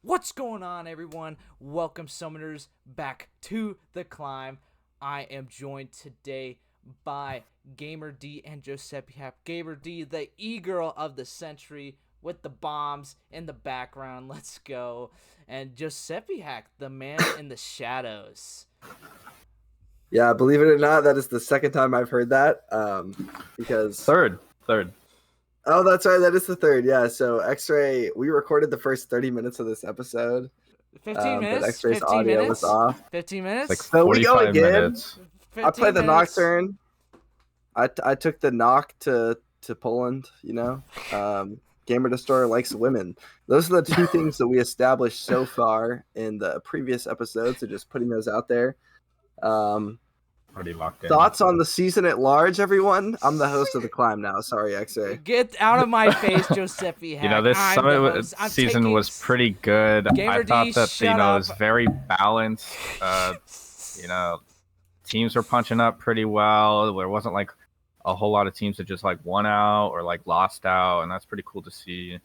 What's going on, everyone? Welcome, Summoners, back to the climb. I am joined today by Gamer D and JosepiHack. Gamer D, the e-girl of the century with the bombs in the background. Let's go. And JosepiHack, the man in the shadows. Yeah, believe it or not, that is the second time I've heard that. Because Third. Oh, that's right. That is the third. Yeah. So XRAY, we recorded the first 30 minutes of this episode. 15 minutes? But XRAY's 15 audio minutes? was off. 15 minutes? Like So we go 45 again. minutes. I played the minutes. Nocturne. I took the knock to Poland, Gamer Destroyer likes women. Those are the two things that we established so far in the previous episodes, so just putting those out there. Already locked in. Thoughts on the season at large, everyone? I'm the host of the climb now. Sorry, XRAY. Get out of my face, JosepiHack. This I'm the summit host. I'm season taking- was pretty good. Gamer I thought D, that shut it was up. very balanced. Teams were punching up pretty well. There wasn't like a whole lot of teams that just like won out or like lost out, and that's pretty cool to see.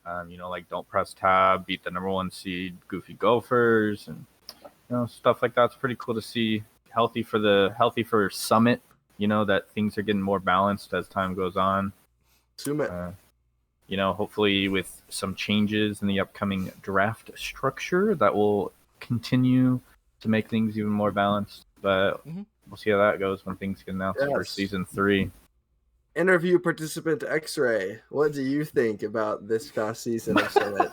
Like don't press tab, beat the number 1 seed Goofy Gophers, and stuff like that's pretty cool to see. Healthy for Summit, that things are getting more balanced as time goes on. Summit. Hopefully with some changes in the upcoming draft structure that will continue to make things even more balanced. But we'll see how that goes when things get announced for season 3. Interview participant XRAY. What do you think about this past season of Summit?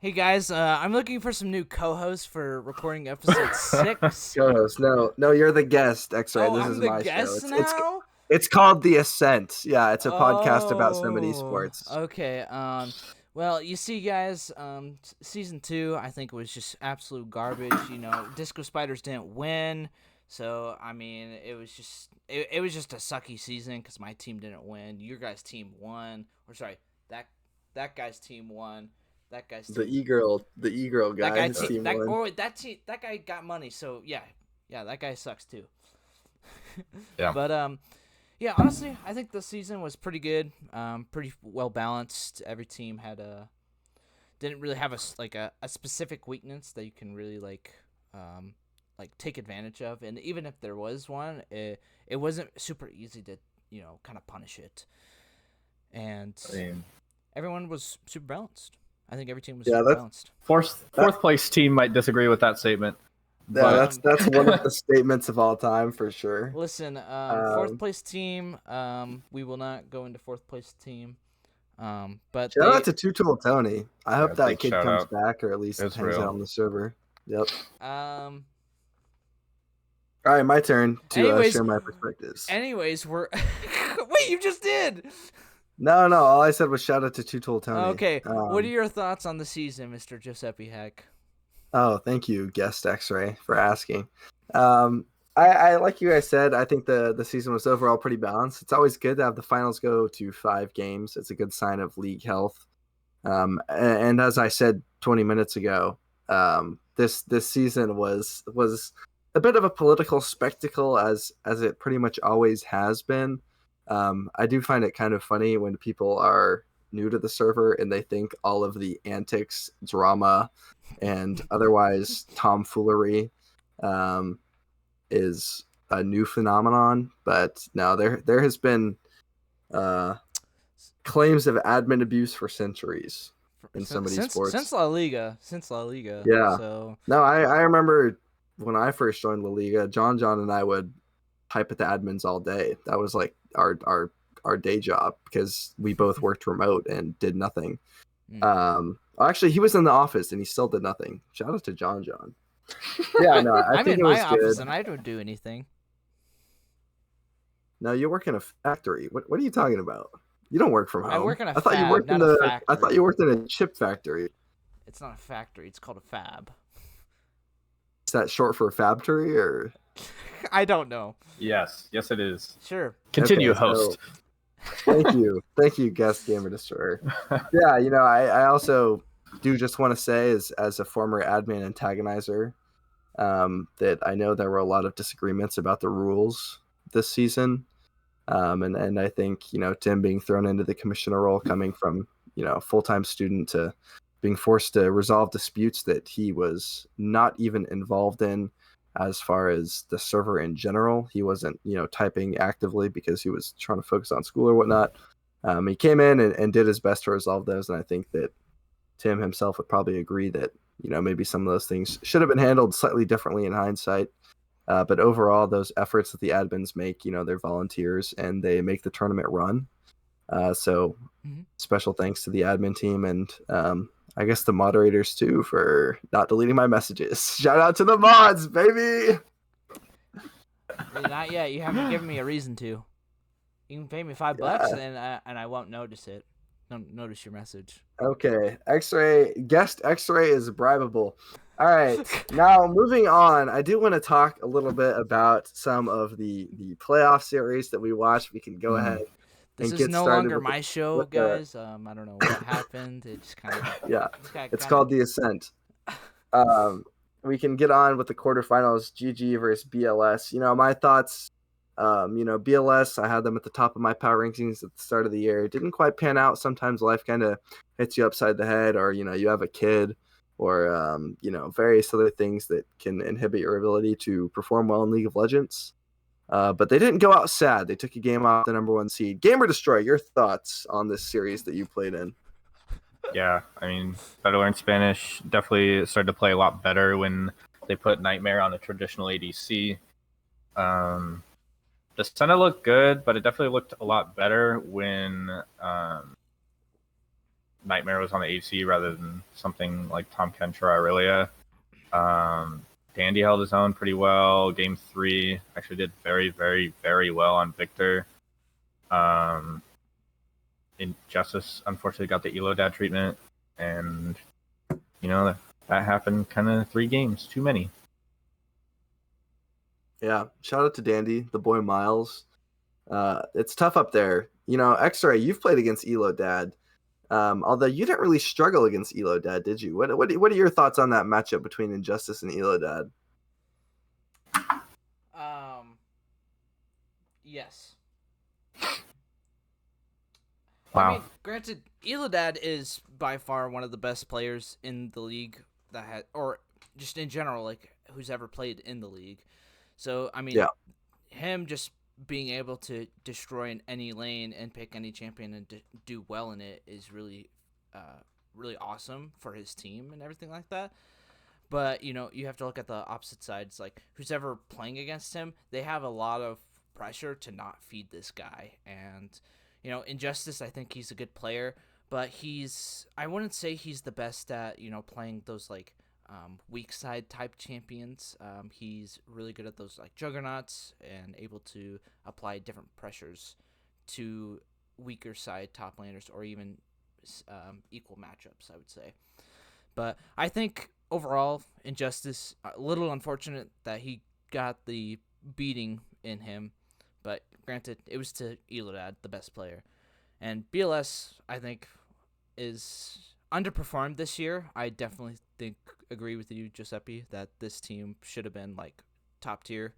Hey guys, I'm looking for some new co-hosts for recording episode 6. Co-host, no, you're the guest, XRAY. Oh, This I'm is the my guest show. now? It's called The Ascent. Yeah, it's a podcast about Summit esports. Okay, well, you see, guys, season 2, I think was just absolute garbage. Disco Spiders didn't win, so I mean, it was just a sucky season because my team didn't win. Your guys' team won, or sorry, that guy's team won. That guy's team. The e-girl guy. That guy got money, so yeah, that guy sucks too. Yeah. But yeah, honestly, I think the season was pretty good. Pretty well balanced. Every team didn't really have a specific weakness that you can really like take advantage of. And even if there was one, it wasn't super easy to kind of punish it. And everyone was super balanced. I think every team was super balanced. Fourth place team might disagree with that statement. Yeah, that's one of the statements of all time for sure. Listen, 4th place team. We will not go into 4th place team. But shout out to Two Tool Tony. I hope that kid comes back or at least It's hangs real. out on the server. Yep. All right, my turn to share my perspectives. Anyways, we're wait, you just did. No. All I said was shout out to Two Tool Tony. Okay, what are your thoughts on the season, Mr. JosepiHack? Oh, thank you, guest XRAY, for asking. I like you guys said, I think the season was overall pretty balanced. It's always good to have the finals go to 5 games. It's a good sign of league health. And as I said 20 minutes ago, this season was a bit of a political spectacle as it pretty much always has been. I do find it kind of funny when people are new to the server and they think all of the antics, drama, and otherwise tomfoolery is a new phenomenon. But no, there has been claims of admin abuse for centuries in some of these sports. Since La Liga. Yeah. So No, I remember when I first joined La Liga, John and I would hype at the admins all day. That was like our day job because we both worked remote and did nothing. Actually, he was in the office and he still did nothing. Shout out to John. Yeah, no, I I'm think in it was my office good. and I don't do anything. No, you work in a factory. What are you talking about? You don't work from home. I work in a thought you fab, worked not in a I factory. thought you worked in a chip factory. It's not a factory. It's called a fab. Is that short for factory or? I don't know. Yes, it is. Sure. Continue, Okay, host. Thank you, guest Gamer Destroyer. Yeah, I also do just want to say, as a former admin antagonizer, that I know there were a lot of disagreements about the rules this season. And I think, Tim being thrown into the commissioner role coming from, a full-time student to being forced to resolve disputes that he was not even involved in as far as the server in general. He wasn't, typing actively because he was trying to focus on school or whatnot. He came in and did his best to resolve those. And I think that Tim himself would probably agree that, maybe some of those things should have been handled slightly differently in hindsight. But overall, those efforts that the admins make, they're volunteers and they make the tournament run. So special thanks to the admin team and I guess the moderators too for not deleting my messages. Shout out to the mods, baby. Not yet. You haven't given me a reason to. You can pay me $5 and I won't notice it. Don't notice your message. Okay, XRAY guest XRAY is bribable. All right, now moving on. I do want to talk a little bit about some of the playoff series that we watched. We can go ahead. This is no longer my show, guys. I don't know what happened. It just kind of it's called The Ascent. We can get on with the quarterfinals. GG versus BLS. My thoughts. BLS. I had them at the top of my power rankings at the start of the year. It didn't quite pan out. Sometimes life kind of hits you upside the head, or you have a kid, or various other things that can inhibit your ability to perform well in League of Legends. But they didn't go out sad. They took a game off the number 1 seed. Gamer Destroyer, your thoughts on this series that you played in? Yeah, I mean, better learn Spanish. Definitely started to play a lot better when they put Nightmare on a traditional ADC. The Senna looked good, but it definitely looked a lot better when Nightmare was on the ADC rather than something like Tom Kench or Aurelia. Dandy held his own pretty well. Game 3 actually did very, very, very well on Victor. Injustice unfortunately got the Elo dad treatment, and that happened kind of 3 games too many. Yeah, shout out to Dandy, the boy Miles. It's tough up there. XRAY, you've played against Elo dad. Although you didn't really struggle against Elo dad, did you? What are your thoughts on that matchup between Injustice and Elo dad? Yes. Wow. I mean, granted, Elo dad is by far one of the best players in the league that had, or just in general, like who's ever played in the league. So I mean, him just being able to destroy in any lane and pick any champion and do well in it is really, really awesome for his team and everything like that. But you have to look at the opposite sides. Like who's ever playing against him, they have a lot of pressure to not feed this guy. And Injustice, I think he's a good player, but I wouldn't say he's the best at playing those like weak side type champions. He's really good at those like juggernauts and able to apply different pressures to weaker side top laners or even equal matchups, I would say. But I think overall, Injustice, a little unfortunate that he got the beating in him, but granted, it was to Elodad, the best player. And BLS, I think, is underperformed this year. I definitely agree with you, Josepi, that this team should have been like top tier,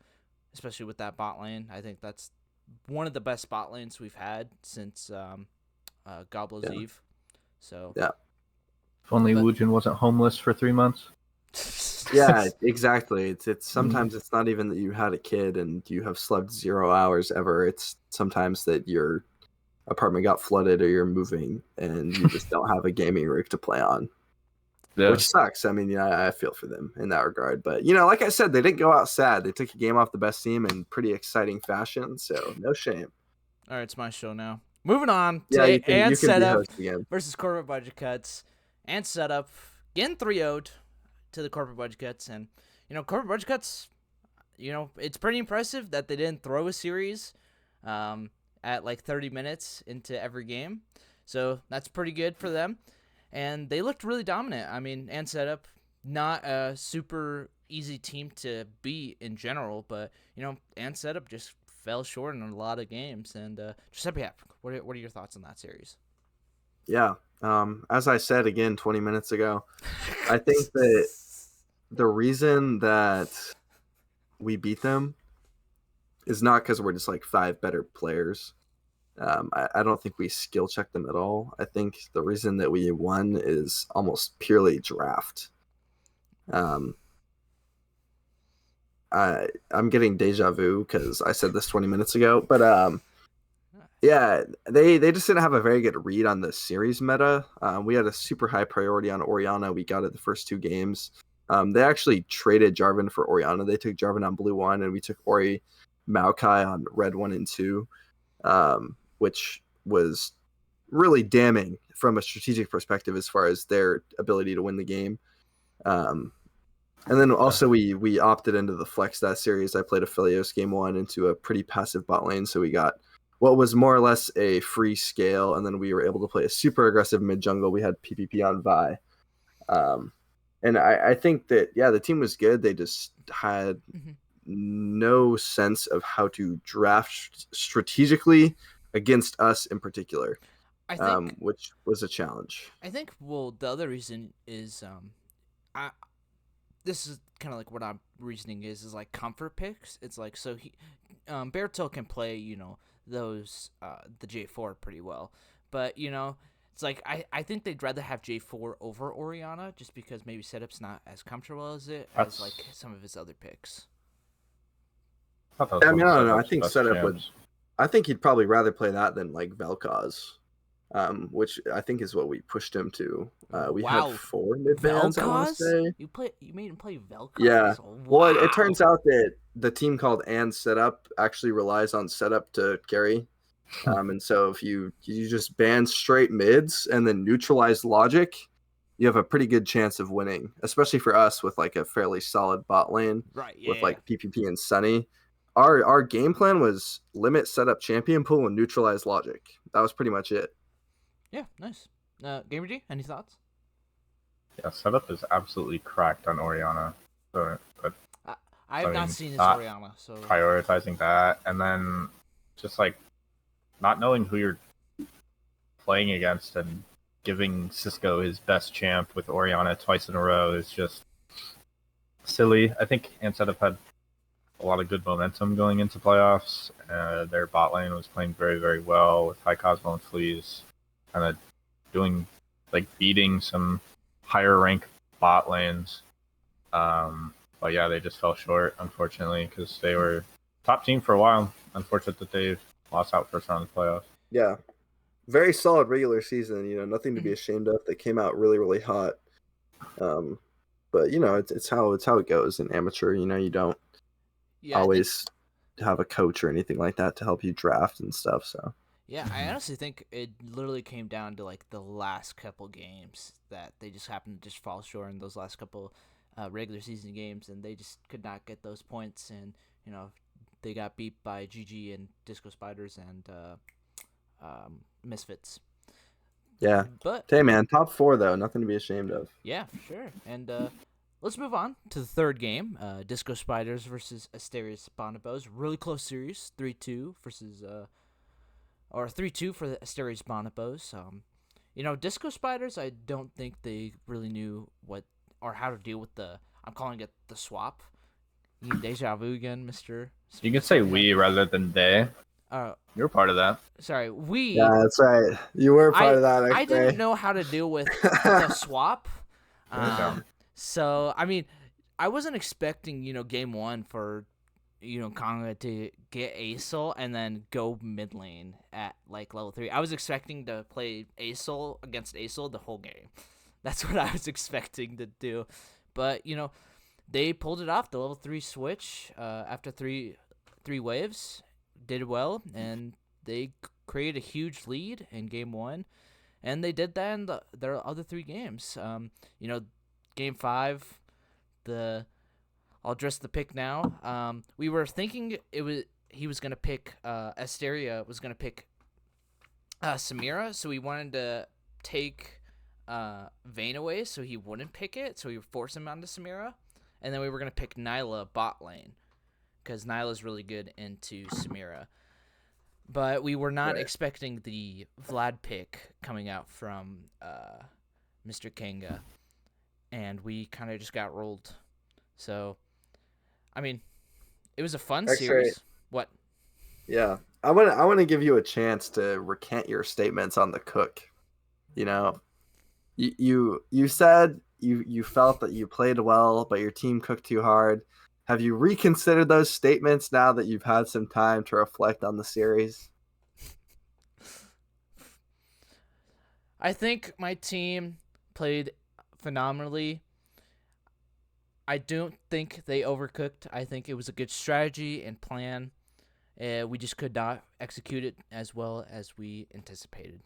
especially with that bot lane. I think that's one of the best bot lanes we've had since Goblo's Eve. So yeah, if only Wujin wasn't homeless for 3 months. Yeah, exactly. It's sometimes it's not even that you had a kid and you have slept 0 hours ever. It's sometimes that your apartment got flooded or you're moving and you just don't have a gaming rig to play on. Yeah. Which sucks. I mean, I feel for them in that regard. But, like I said, they didn't go out sad. They took a game off the best team in pretty exciting fashion, so no shame. All right, it's my show now. Moving on to and setup versus corporate budget cuts. And setup getting 3-0'd to the corporate budget cuts. And, corporate budget cuts, it's pretty impressive that they didn't throw a series at like 30 minutes into every game. So that's pretty good for them. And they looked really dominant. I mean, and setup, not a super easy team to beat in general, but, and setup just fell short in a lot of games. And JosepiHack, what are your thoughts on that series? Yeah. As I said again 20 minutes ago, I think that the reason that we beat them is not because we're just like 5 better players. I don't think we skill checked them at all. I think the reason that we won is almost purely draft. Um, I'm getting deja vu because I said this 20 minutes ago, but yeah, they just didn't have a very good read on the series meta. We had a super high priority on Orianna. We got it the first 2 games. They actually traded Jarvan for Orianna. They took Jarvan on blue 1, and we took Ori Maokai on red 1 and 2, which was really damning from a strategic perspective as far as their ability to win the game. And then also we opted into the flex that series. I played Aphelios game 1 into a pretty passive bot lane, so we got what was more or less a free scale, and then we were able to play a super aggressive mid jungle. We had PPP on Vi. And I think that, yeah, the team was good. They just had no sense of how to draft strategically against us in particular, I think, which was a challenge. I think, well, the other reason is, this is kind of like what I'm reasoning is like comfort picks. It's like, so Bertil can play, those, the J4 pretty well, but, it's like, I think they'd rather have J4 over Orianna just because maybe setup's not as comfortable as as like some of his other picks. I don't know. I think setup would. I think he'd probably rather play that than like Vel'Koz, which I think is what we pushed him to. We had 4 mid bans. I want to say you made him play Vel'Koz. Yeah. Wow. Well, it turns out that the team called and setup actually relies on setup to carry. And so if you just ban straight mids and then neutralize logic, you have a pretty good chance of winning, especially for us with like a fairly solid bot lane, right? Yeah. With like PPP and Sunny. Our game plan was limit setup champion pool and neutralize logic. That was pretty much it. Yeah, nice. Gamer G, any thoughts? Yeah, setup is absolutely cracked on Orianna. So, but I have not seen his Orianna, so prioritizing that, and then just like not knowing who you're playing against and giving Cisco his best champ with Orianna twice in a row is just silly. I think Setup had a lot of good momentum going into playoffs. Their bot lane was playing very, very well with High Cosmo and Fleas, kind of beating some higher rank bot lanes. But yeah, they just fell short, unfortunately, because they were top team for a while. Unfortunate that they've lost out first round of the playoffs. Yeah. Very solid regular season, nothing to be ashamed of. They came out really, really hot. But it's how it goes in amateur. You don't always have a coach or anything like that to help you draft and stuff. So yeah, I honestly think it literally came down to like the last couple games that they just happened to just fall short in those last couple regular season games, and they just could not get those points, and they got beat by GG and Disco Spiders and Misfits. Yeah, but hey man, top 4 though, nothing to be ashamed of. Yeah, for sure. And let's move on to the third game. Disco Spiders versus Asterius Bonobos. Really close series. 3-2 versus or 3-2 for the Asterius Bonobos. Disco Spiders, I don't think they really knew what or how to deal with I'm calling it the swap. You deja vu again, Mr. You can say we rather than they. You're part of that. Sorry, we. Yeah, that's right. You were part of that. I didn't know how to deal with the swap. So, I mean, I wasn't expecting, game 1 for, Konga to get Acel and then go mid lane at, like, level 3. I was expecting to play Acel against Acel the whole game. That's what I was expecting to do. But, they pulled it off, the level 3 switch after three waves. Did well, and they created a huge lead in game 1, and they did that in their other 3 games. Game 5, I'll address the pick now. We were thinking he was gonna pick Asteria was gonna pick Samira, so we wanted to take Vayne away so he wouldn't pick it, so we would force him onto Samira, and then we were gonna pick Nyla bot lane, because Nyla's really good into Samira. But we were not expecting the Vlad pick coming out from Mr. Kanga, and we kind of just got rolled. So, I mean, it was a fun series. What? Yeah. want to give you a chance to recant your statements on the cook. You know, you said you felt that you played well, but your team cooked too hard. Have you reconsidered those statements now that you've had some time to reflect on the series? I think my team played phenomenally. I don't think they overcooked. I think it was a good strategy and plan. We just could not execute it as well as we anticipated.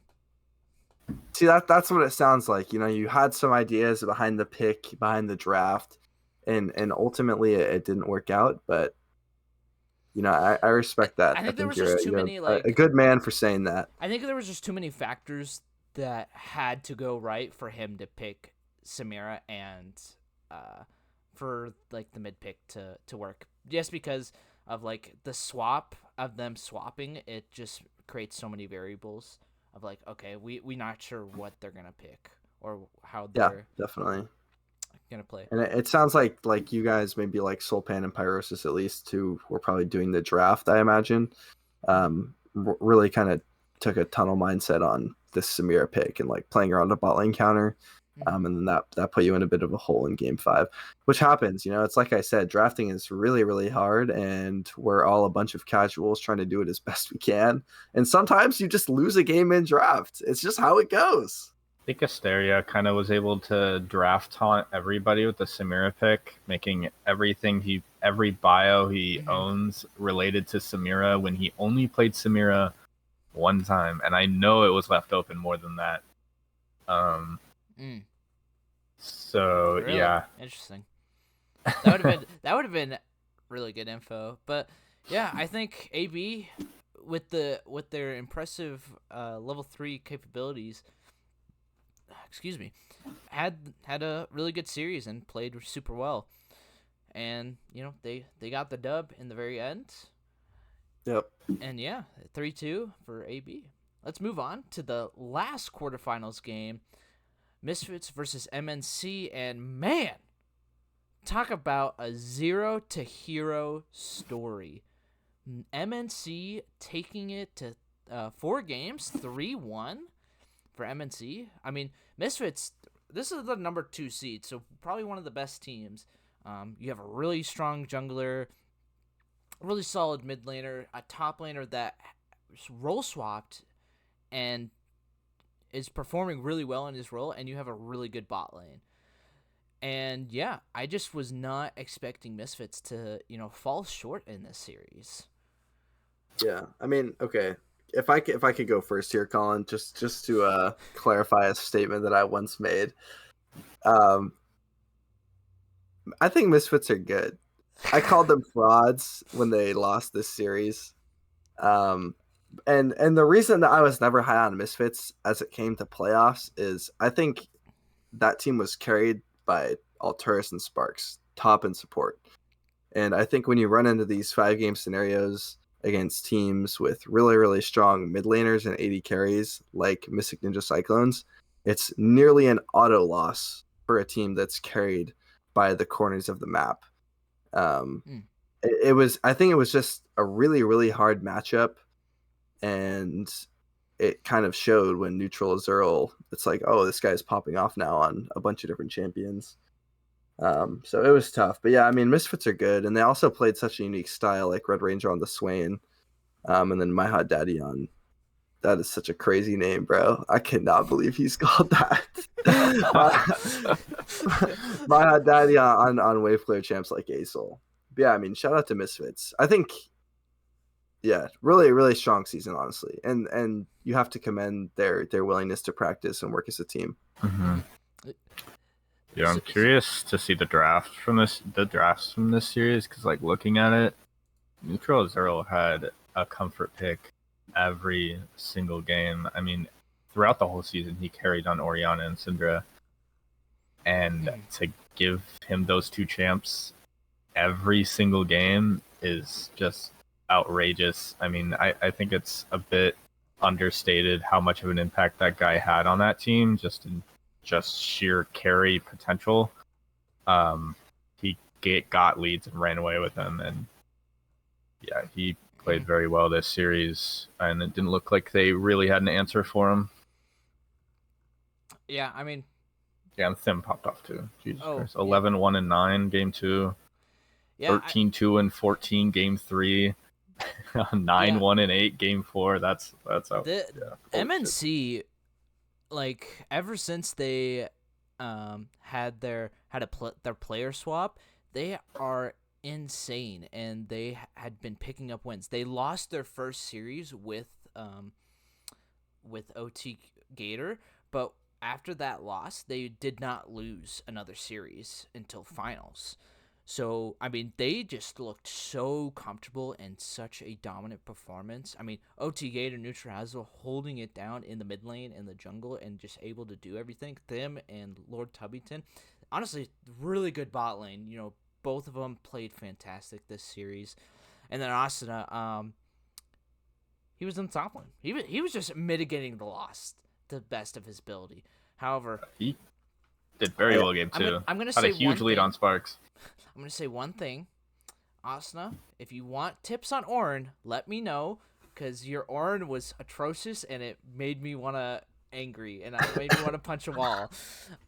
See, that's what it sounds like. You know, you had some ideas behind the pick, behind the draft, and ultimately it didn't work out. But you know, I respect that. I think there was you're, just too many a good man for saying that. I think there was just too many factors that had to go right for him to pick Samira and for like the mid pick to work. Just because of like the swap of them swapping, it just creates so many variables of like, okay, we not sure what they're gonna pick or how they're definitely gonna play. And it sounds like you guys, maybe like Sulpan and Pyrosis at least, who were probably doing the draft, I imagine, really kind of took a tunnel mindset on this Samira pick and like playing around a bot lane counter. And then that put you in a bit of a hole in game 5, which happens. You know, it's like I said, drafting is really, really hard, and we're all a bunch of casuals trying to do it as best we can. And sometimes you just lose a game in draft. It's just how it goes. I think Asteria kind of was able to draft taunt everybody with the Samira pick, making every bio he owns related to Samira when he only played Samira one time. And I know it was left open more than that. So really? Yeah, interesting. That would have been really good info. But yeah, I think AB with their impressive level 3 capabilities, had a really good series and played super well. And you know, they got the dub in the very end. Yep. And yeah, 3-2 for AB. Let's move on to the last quarterfinals game. Misfits versus MNC, and man, talk about a 0 to hero story. MNC taking it to 4 games, 3-1 for MNC. I mean, Misfits, this is the number 2 seed, so probably one of the best teams. You have a really strong jungler, really solid mid laner, a top laner that role swapped and is performing really well in his role, and you have a really good bot lane. And yeah, I just was not expecting Misfits to, fall short in this series. Yeah, I mean, okay. If I could go first here, Colin, just to clarify a statement that I once made. I think Misfits are good. I called them frauds when they lost this series. And the reason that I was never high on Misfits as it came to playoffs is I think that team was carried by Alturas and Sparks, top and support. And I think when you run into these 5-game scenarios against teams with really, really strong mid laners and 80 carries like Mystic Ninja Cyclones, it's nearly an auto loss for a team that's carried by the corners of the map. I think it was just a really, really hard matchup. And it kind of showed when neutral Azurill, it's like, oh, this guy's popping off now on a bunch of different champions. So it was tough. But yeah, I mean, Misfits are good. And they also played such a unique style, like Red Ranger on the Swain. And then My Hot Daddy on. That is such a crazy name, bro. I cannot believe he's called that. My Hot Daddy on Waveclear champs like Asol. But yeah, I mean, shout out to Misfits. I think, yeah, really, really strong season, honestly, and you have to commend their willingness to practice and work as a team. Mm-hmm. Yeah, I'm curious to see the drafts from this series, because like looking at it, Neutral Azurill had a comfort pick every single game. I mean, throughout the whole season, he carried on Orianna and Syndra, and to give him those 2 champs every single game is just outrageous. I mean, I think it's a bit understated how much of an impact that guy had on that team, just in sheer carry potential. He got leads and ran away with them, and yeah, he played very well this series, and it didn't look like they really had an answer for him. Yeah, I mean, Yeah, and Thim popped off too. Jesus Oh, Christ. yeah. 11-1-9 game 2. yeah, 13-2-14 game 3. 9-1-8 game 4. That's out. the Yeah. Holy shit. MNC, like ever since they had their player swap, they are insane, and they had been picking up wins. They lost their first series with OT Gator, but after that loss, they did not lose another series until finals. So, I mean, they just looked so comfortable and such a dominant performance. I mean, OT Gator, Neutralizer holding it down in the mid lane and the jungle and just able to do everything. Them and Lord Tubbington, honestly, really good bot lane. You know, both of them played fantastic this series. And then Asuna, he was in the top lane. He was just mitigating the loss to the best of his ability. However, He did very well game 2. I'm gonna Had say a huge one lead thing. on Sparks. I'm going to say one thing. Asuna, if you want tips on Ornn, let me know, because your Ornn was atrocious, and it made me want to angry, and it made me want to punch a wall.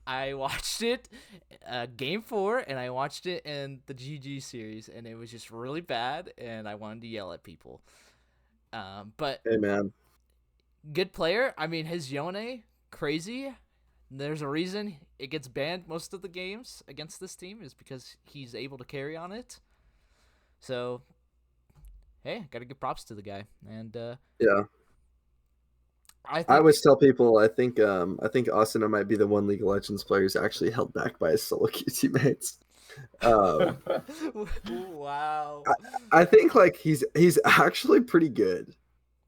I watched it game 4, and I watched it in the GG series, and it was just really bad, and I wanted to yell at people. But Hey, man. good player. I mean, his Yone, crazy. There's a reason it gets banned most of the games against this team is because he's able to carry on it. So, hey, gotta give props to the guy. And Yeah. I always tell people I think Asuna might be the one League of Legends player who's actually held back by his solo queue teammates. Wow. I think like he's actually pretty good.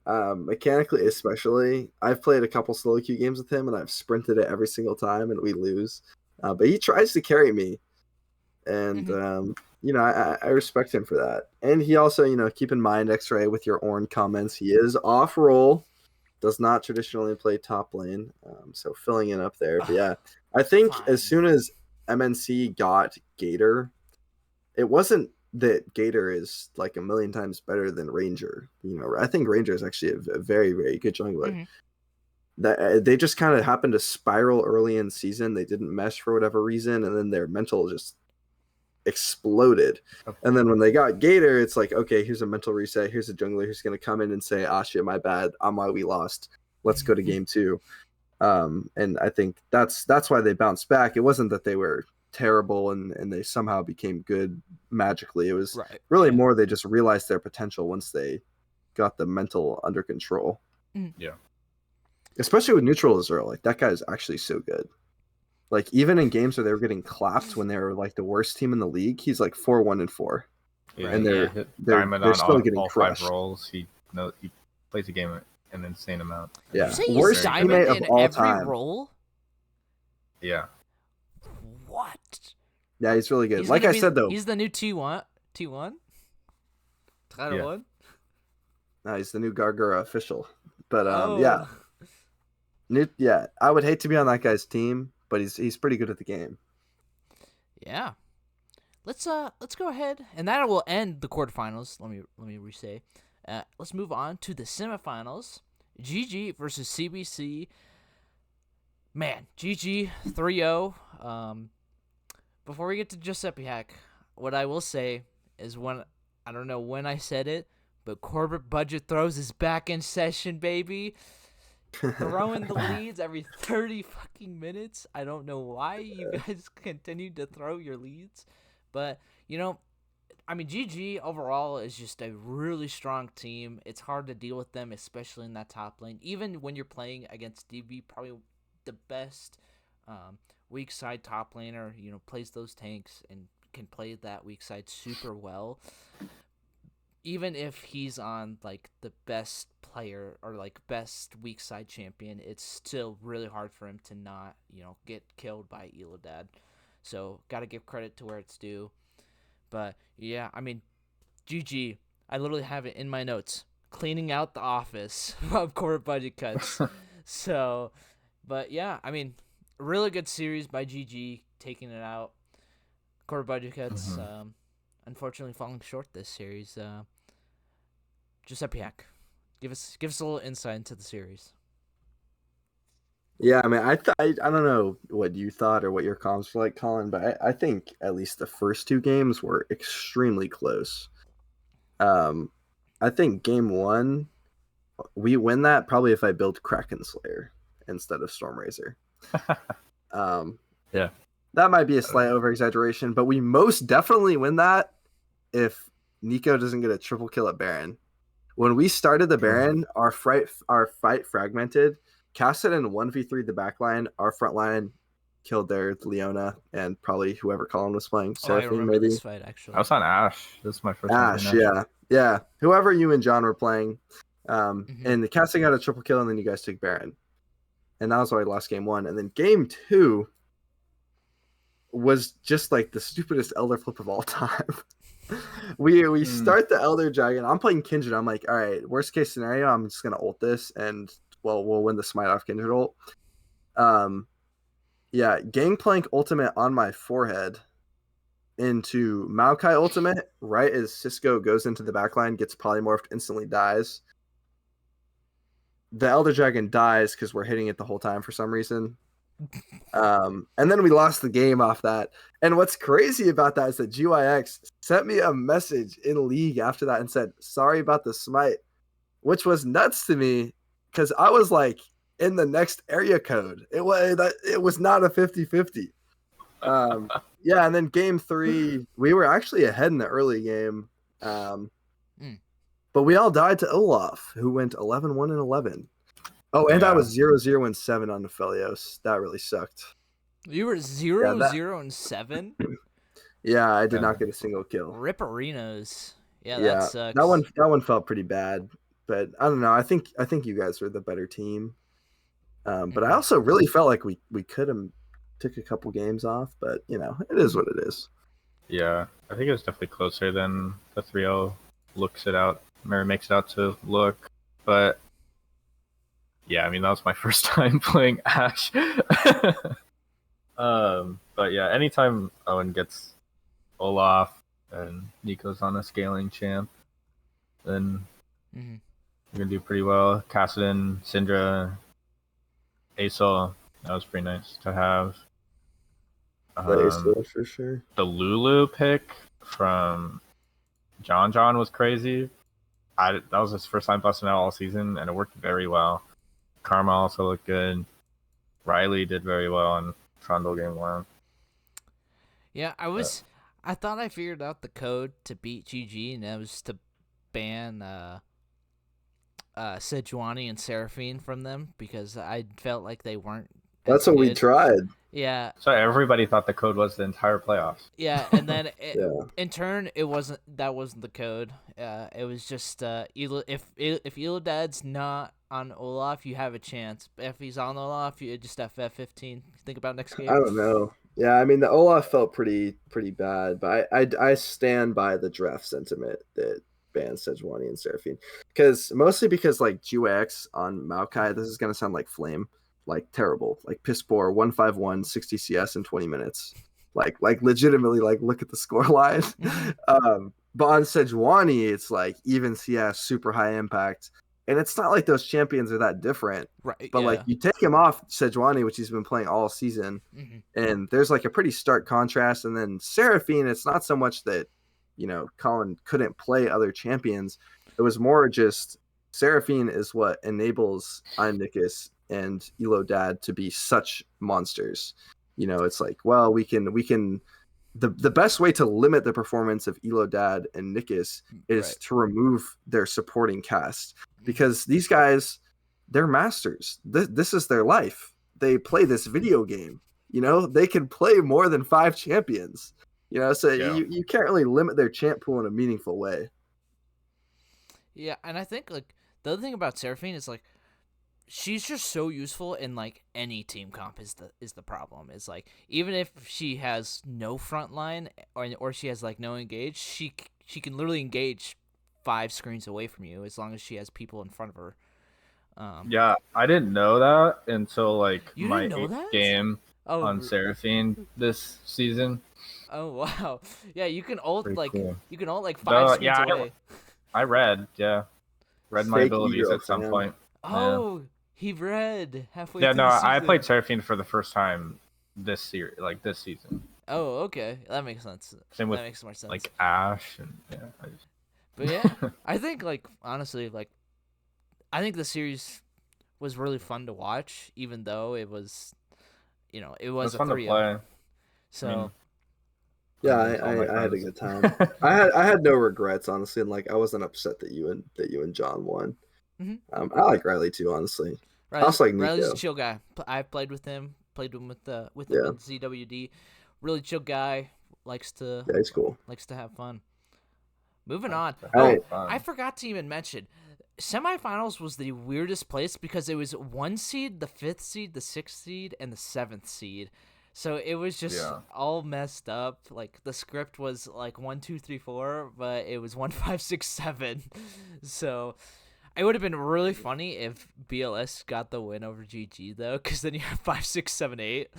Mechanically especially. I've played a couple solo queue games with him and I've sprinted it every single time and we lose. But he tries to carry me. And you know, I respect him for that. And he also, you know, keep in mind, XRAY, with your Ornn comments, he is off role, does not traditionally play top lane. So filling in up there. But yeah, I think as soon as MNC got Gator, it wasn't that Gator is like a million times better than Ranger. You know, I think Ranger is actually a very, very good jungler. That they just kind of happened to spiral early in season. They didn't mesh for whatever reason, and then their mental just exploded. And then when they got Gator, it's like, okay, here's a mental reset. Here's a jungler who's going to come in and say, "Ah, shit, my bad. I'm why we lost. Let's go to game 2." And I think that's why they bounced back. It wasn't that they were terrible and they somehow became good magically. It was really more they just realized their potential once they got the mental under control. Yeah. Especially with neutral Israel, like that guy is actually so good. Like even in games where they were getting clapped when they were like the worst team in the league, he's like 4-1-4. Yeah, and they're still on getting all crushed. 5 roles. He plays a game an insane amount. Yeah, you say he's worst diamond teammate of in all every time. role? Yeah. What? Yeah, he's really good. He's like gonna I said though, he's the new T1. Title Yeah. 1? no, he's the new Gargura official. But Oh. yeah, I would hate to be on that guy's team, but he's pretty good at the game. Yeah. Let's go ahead, and that will end the quarterfinals. Let me re-say. Let's move on to the semifinals. GG versus CBC. Man, GG 3-0. Before we get to JosepiHack, what I will say is I don't know when I said it, but Corbett Budget Throws is back in session, baby. Throwing the leads every 30 fucking minutes. I don't know why you guys continue to throw your leads, but you know, I mean, GG overall is just a really strong team. It's hard to deal with them, especially in that top lane. Even when you're playing against DB, probably the best weak side top laner, you know, plays those tanks and can play that weak side super well. Even if he's on like the best player or like best weak side champion, it's still really hard for him to not, you know, get killed by Eladad. So gotta give credit to where it's due. But yeah, I mean, GG. I literally have it in my notes. Cleaning out the office of core budget cuts. So, but yeah, I mean, really good series by GG taking it out. Core budget cuts, unfortunately falling short this series. JosepiHack, give us a little insight into the series. Yeah, I mean, I don't know what you thought or what your comps were like, Colin, but I think at least the first two games were extremely close. I think game one, we win that probably if I build Kraken Slayer instead of Stormrazor. Yeah. That might be a slight over exaggeration, but we most definitely win that if Nico doesn't get a triple kill at Baron. When we started the Baron, our fight fragmented. Kassadin 1v3 the backline. Our front line killed their Leona and probably whoever Colin was playing. I Seraphine, remember maybe. this fight actually. I was on Ash. This is my first time Ash, playing Ash. yeah. Whoever you and John were playing. And the Kassadin got a triple kill, and then you guys took Baron. And that was why we lost game one. And then game two was just like the stupidest Elder flip of all time. we start the Elder Dragon. I'm playing Kindred. I'm like, all right, worst case scenario, I'm just gonna ult this, and we'll win the smite off Kindred ult. Gangplank ultimate on my forehead into Maokai ultimate, right as Cisco goes into the backline, gets polymorphed, instantly dies. The Elder Dragon dies because we're hitting it the whole time for some reason. And then we lost the game off that. And what's crazy about that is that GYX sent me a message in League after that and said, sorry about the smite, which was nuts to me because I was like in the next area code. It was not a 50-50. And then game three, we were actually ahead in the early game. But we all died to Olaf, who went 11-1-11. Oh, and I was 0-0-7 on Nephelios. That really sucked. You were 0-0-7? Yeah, I did not get a single kill. Ripperinos. Yeah, that sucks. That one felt pretty bad. But I don't know. I think you guys were the better team. But I also really felt like we could have took a couple games off. But, it is what it is. Yeah, I think it was definitely closer than the 3-0 looks it out. Or makes it out to look. But yeah, I mean, that was my first time playing Ash. But yeah, anytime Owen gets Olaf and Nico's on a scaling champ, then you're going to do pretty well. Kassadin, Syndra, Aesol, that was pretty nice to have. Aesol for sure. The Lulu pick from John was crazy. That was his first time busting out all season, and it worked very well. Karma also looked good. Riley did very well on Trundle game 1. Yeah, I thought I figured out the code to beat GG, and that was to ban Sejuani and Seraphine from them because I felt like they weren't. That's what we tried. Yeah. So everybody thought the code was the entire playoffs. Yeah, and then in turn, that wasn't the code. It was just if Illidan's not on Olaf, you have a chance. If he's on Olaf, you just F15. Think about next game. I don't know. Yeah, I mean the Olaf felt pretty bad, but I stand by the draft sentiment that bans Sejuani and Seraphine mostly because like GX on Maokai, this is gonna sound like Flame. Like terrible, like piss poor, 151, 60 CS in 20 minutes. Like legitimately, like look at the score line. But on Sejuani, it's like even CS, super high impact. And it's not like those champions are that different. Right. But like you take him off Sejuani, which he's been playing all season, and there's like a pretty stark contrast. And then Seraphine, it's not so much that, Colin couldn't play other champions. It was more just Seraphine is what enables Imnicus and Elo Dad to be such monsters. It's like, well, we can the best way to limit the performance of Elo Dad and Nickus is to remove their supporting cast, because these guys, they're masters. This is their life. They play this video game. They can play more than 5 champions. So you can't really limit their champ pool in a meaningful way. Yeah, and I think like the other thing about Seraphine is like she's just so useful in like any team comp is the problem. Is like even if she has no front line or she has like no engage, she can literally engage 5 screens away from you as long as she has people in front of her. Yeah, I didn't know that until like you my didn't know 8th game on Seraphine this season. Oh wow! Yeah, you can ult Pretty like cool. you can ult like 5 screens away. I read, yeah. read my Fake abilities Euro at some fan. point. Oh, he read halfway Yeah, through no, the I season. played Seraphine for the first time this season. Oh, okay, that makes sense. Same with That makes more sense. like Ash and But yeah, I think like honestly, like I think the series was really fun to watch, even though it was, it it was was a fun to 3-0. play. So I mean, Yeah, playing against all my I had a friends. good time. I had no regrets, honestly, and like I wasn't upset that you and John won. Mhm. I like Riley too, honestly. I also like Riley's a Nico. chill guy. I've played with him. Played him with him Yeah, in ZWD. Really chill guy. Likes to yeah, he's cool. have fun. Moving on. All Oh, right. I forgot to even mention. Semifinals was the weirdest place because it was 1 seed, the 5th seed, the 6th seed, and the 7th seed. So it was just all messed up. Like the script was like 1, 2, 3, 4, but it was 1, 5, 6, 7. So it would have been really funny if BLS got the win over GG though, because then you have 5, 6, 7, 8.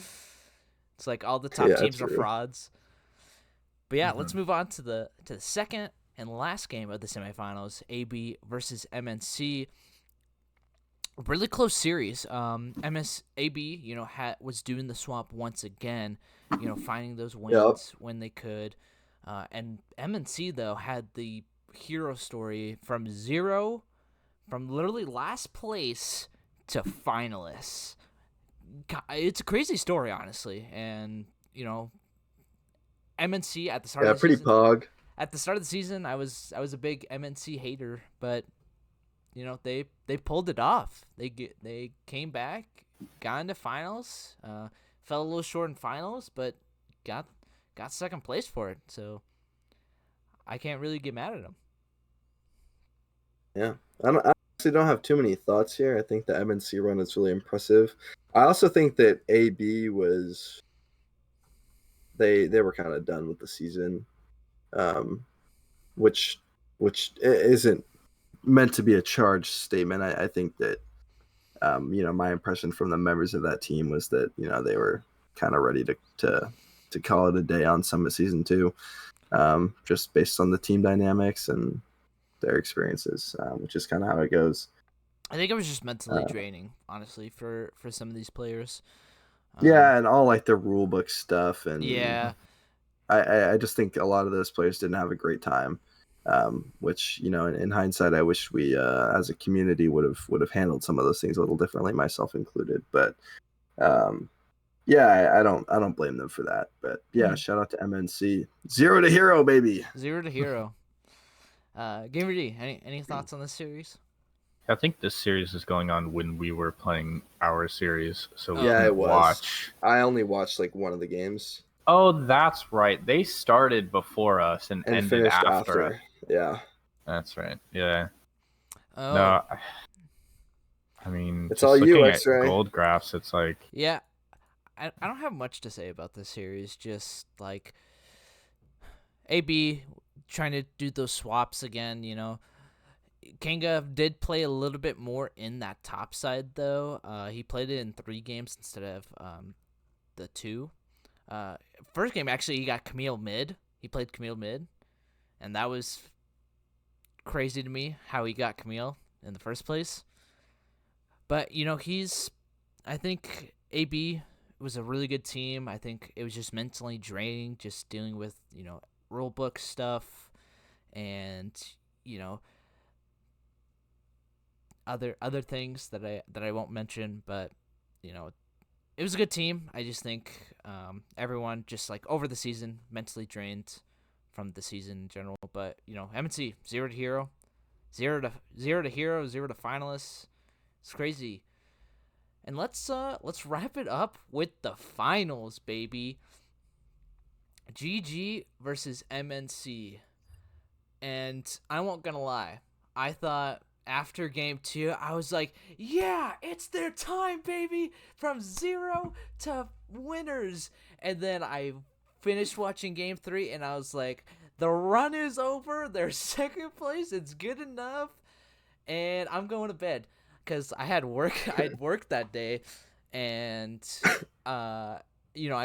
It's like all the top Yeah, teams are true. frauds. But yeah, let's move on to the second and last game of the semifinals, AB versus MNC. Really close series. AB, was doing the swamp once again, finding those wins when they could. And MNC, though, had the hero story from literally last place to finalists. It's a crazy story, honestly. And, MNC at the start of the pretty season. pog. At the start of the season, I was a big MNC hater, but they pulled it off. They came back, got into finals, fell a little short in finals, but got second place for it. So I can't really get mad at them. Yeah, I actually don't have too many thoughts here. I think the MNC run is really impressive. I also think that AB was they were kind of done with the season, which isn't meant to be a charged statement. I think that my impression from the members of that team was that they were kind of ready to call it a day on Summit Season 2, just based on the team dynamics and their experiences, which is kind of how it goes. I think it was just mentally draining, honestly, for some of these players. Yeah, and all like the rule book stuff, and yeah, I just think a lot of those players didn't have a great time. Which in hindsight, I wish we as a community would have handled some of those things a little differently, myself included. But yeah, I don't blame them for that. But yeah, shout out to MNC, 0 to hero, baby. 0 to hero. Gamer D, any thoughts on this series? I think this series is going on when we were playing our series, so we Yeah, can it was. watch. I only watched like one of the games. Oh, that's right. They started before us and ended finished after us. Yeah, That's right. Yeah. Oh. No, I mean, it's just all you, looking at XRAY. gold graphs, it's like Yeah, I don't have much to say about this series. Just like AB trying to do those swaps again, Kanga did play a little bit more in that top side, though. He played it in 3 games instead of the 2. First game, actually, he got Camille mid. He played Camille mid, and that was crazy to me how he got Camille in the first place. But, I think AB was a really good team. I think it was just mentally draining, just dealing with, rulebook stuff and, other things that I won't mention, but it was a good team. I just think everyone just like over the season mentally drained from the season in general. But MNC 0 to hero, 0 to hero, 0 to finalists. It's crazy. And let's wrap it up with the finals, baby. GG versus MNC. And I won't gonna lie, I thought after game 2, I was like, yeah, it's their time, baby, from 0 to winners. And then I finished watching game 3, and I was like, the run is over. They're second place. It's good enough. And I'm going to bed because I had work. I'd worked that day, and I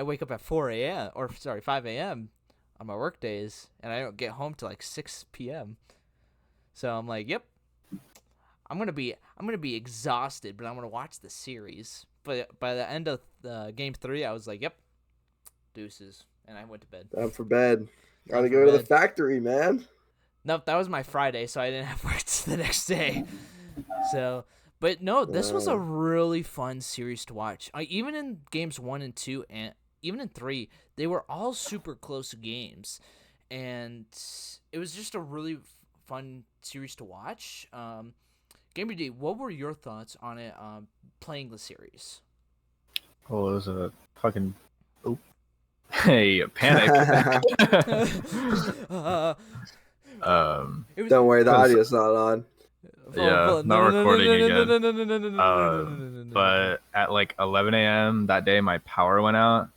wake up at 5 a.m. on my work days, and I don't get home till like 6 p.m. So I'm like, yep, I'm gonna be exhausted, but I'm gonna watch the series. But by the end of the game 3, I was like, yep, deuces, and I went to bed. Time for bed. Gotta Time for go to the bed. factory, man. Nope, that was my Friday, so I didn't have work the next day. So, but no, this was a really fun series to watch. Even in games 1 and 2, and even in 3, they were all super close games, and it was just a really fun series to watch. Gamer D, what were your thoughts on it? Playing the series. Oh, it was a fucking hey, panic. Don't worry, the audio's not on. Yeah, not recording again. But at like 11 a.m. that day, my power went out.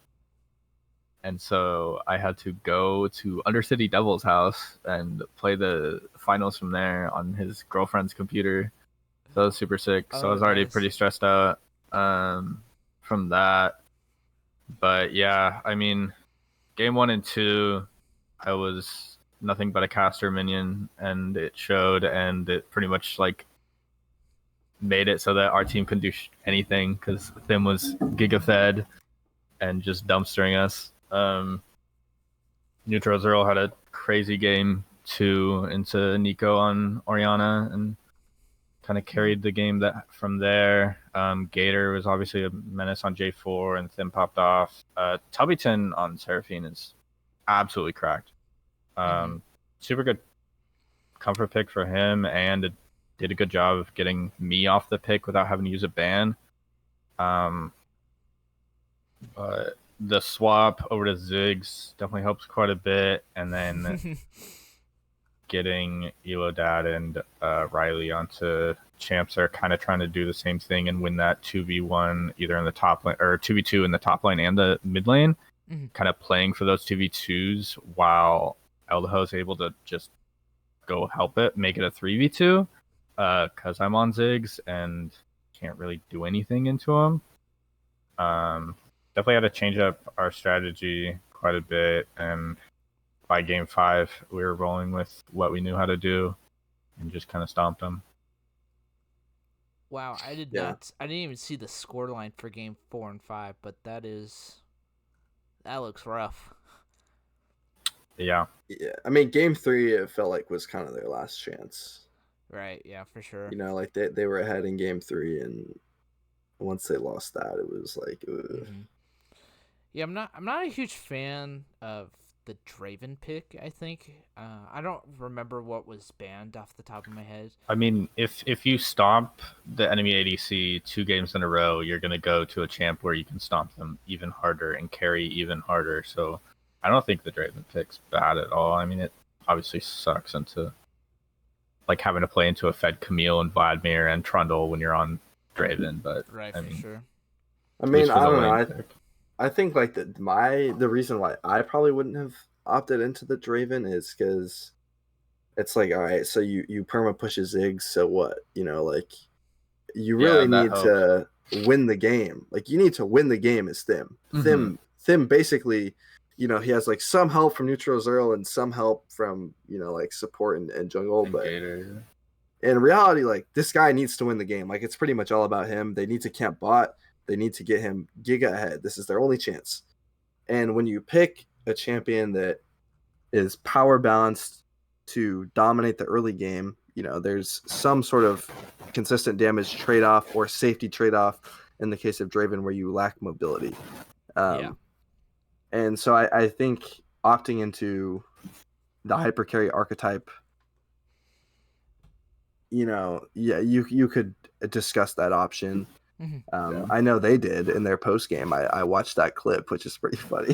And so I had to go to Undercity Devil's house and play the finals from there on his girlfriend's computer. So that was super sick. So I was already pretty stressed out from that. But yeah, I mean, game 1 and 2, I was nothing but a caster minion, and it showed, and it pretty much like made it so that our team couldn't do anything because Thim was giga fed and just dumpstering us. Neutral Zero had a crazy game 2 into Nico on Oriana and kind of carried the game that from there. Gator was obviously a menace on J4 and Thim popped off. Tubbyton on Seraphine is absolutely cracked. Super good comfort pick for him, and it did a good job of getting me off the pick without having to use a ban. But the swap over to Ziggs definitely helps quite a bit, and then getting Elodad and Riley onto champs are kind of trying to do the same thing and win that 2v1 either in the top lane or 2v2 in the top lane and the mid lane. Kind of playing for those 2v2s while Eldaho is able to just go help it, make it a 3v2 because I'm on Ziggs and can't really do anything into him. Definitely had to change up our strategy quite a bit, and by game 5 we were rolling with what we knew how to do and just kind of stomped them. Wow, I didn't even see the scoreline for game 4 and 5, but that looks rough. Yeah, I mean, game 3 it felt like was kind of their last chance. Right, yeah, for sure. You know, like they were ahead in game 3, and once they lost that, it was like, Yeah, I'm not a huge fan of the Draven pick. I think I don't remember what was banned off the top of my head. I mean, if you stomp the enemy ADC 2 games in a row, you're gonna go to a champ where you can stomp them even harder and carry even harder. So I don't think the Draven pick's bad at all. I mean, it obviously sucks into like having to play into a fed Camille and Vladimir and Trundle when you're on Draven, but right, I mean, for sure. I mean, I don't know. I think like the reason why I probably wouldn't have opted into the Draven is because it's like, all right, so you perma pushes Ziggs, so what? You know, like you really need to win the game. Like you need to win the game as Thim. Thim basically, you know, he has like some help from Neutral Zero and some help from, you know, like support and jungle, but Gator. In reality, like this guy needs to win the game. Like it's pretty much all about him. They need to camp bot. They need to get him giga ahead. This is their only chance. And when you pick a champion that is power balanced to dominate the early game, you know, there's some sort of consistent damage trade-off or safety trade-off in the case of Draven where you lack mobility. And so I think opting into the hypercarry archetype, you know, you could discuss that option. I know they did in their post game. I watched that clip, which is pretty funny.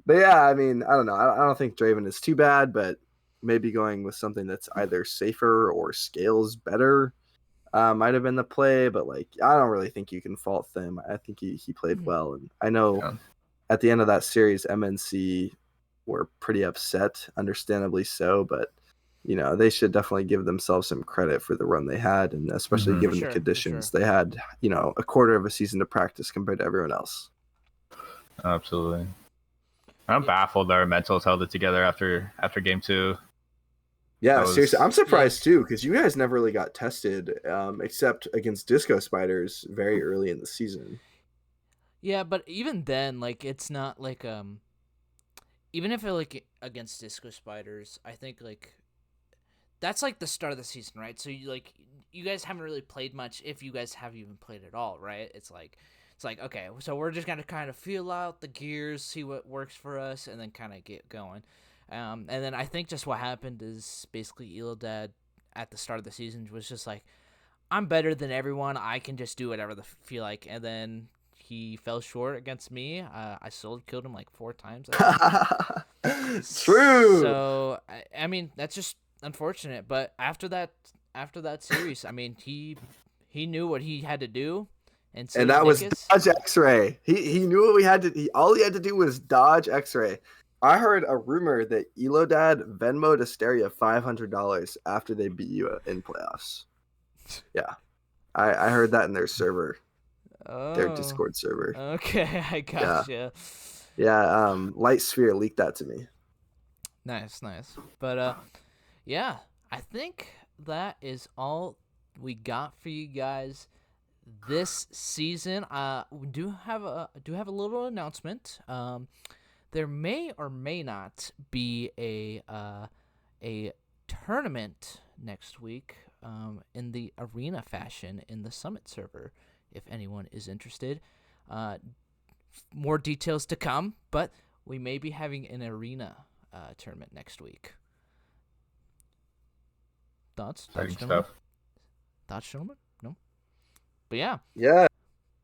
But yeah, I mean, I don't know. I don't think Draven is too bad, but maybe going with something that's either safer or scales better might have been the play. But like, I don't really think you can fault them. I think he played well, and I know at the end of that series, MNC were pretty upset, understandably so, but. You know, they should definitely give themselves some credit for the run they had, and especially given the conditions. They had, you know, a quarter of a season to practice compared to everyone else. Absolutely. I'm baffled our mentals held it together after game 2. Yeah, That seriously, was I'm surprised too because you guys never really got tested, except against Disco Spiders very early in the season. Yeah, but even then, like, it's not like even if it like against Disco Spiders, I think like that's like the start of the season, right? So you guys haven't really played much, if you guys have even played at all, right? It's like okay, so we're just gonna kind of feel out the gears, see what works for us, and then kind of get going. And then I think just what happened is basically Elodad at the start of the season was just like, I'm better than everyone. I can just do whatever the feel like. And then he fell short against me. I solo killed him like 4 times, I think. True. So I mean that's just unfortunate. But after that series, I mean he knew what he had to do, and so And did that was Nickus. dodge X-ray. He knew what we had to. All he had to do was dodge X-ray. I heard a rumor that Elodad Venmoed Asteria $500 after they beat you in playoffs. Yeah, I heard that in their server, their Oh, Discord server. okay, I gotcha. Yeah. Light Sphere leaked that to me. Nice. But yeah, I think that is all we got for you guys this season. We do have a little announcement. There may or may not be a tournament next week in the arena fashion in the Summit server, if anyone is interested. More details to come, but we may be having an arena tournament next week. Thoughts, gentlemen? Thoughts, gentlemen? No? But yeah.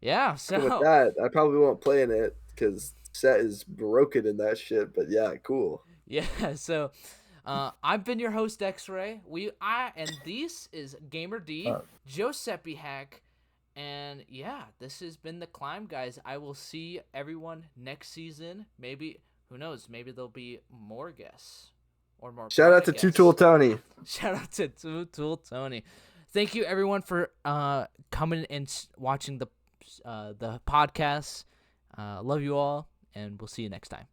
Yeah. So With that, I probably won't play in it because set is broken in that shit. But yeah, cool. yeah, so I've been your host XRAY. And this is Gamer D, JosepiHack, and yeah, this has been The Climb, guys. I will see everyone next season. Maybe, who knows, maybe there'll be more guests or more. Shout out to Two Tool Tony. Shout out to Two Tool Tony. Thank you everyone for coming and watching the podcast. Love you all, and we'll see you next time.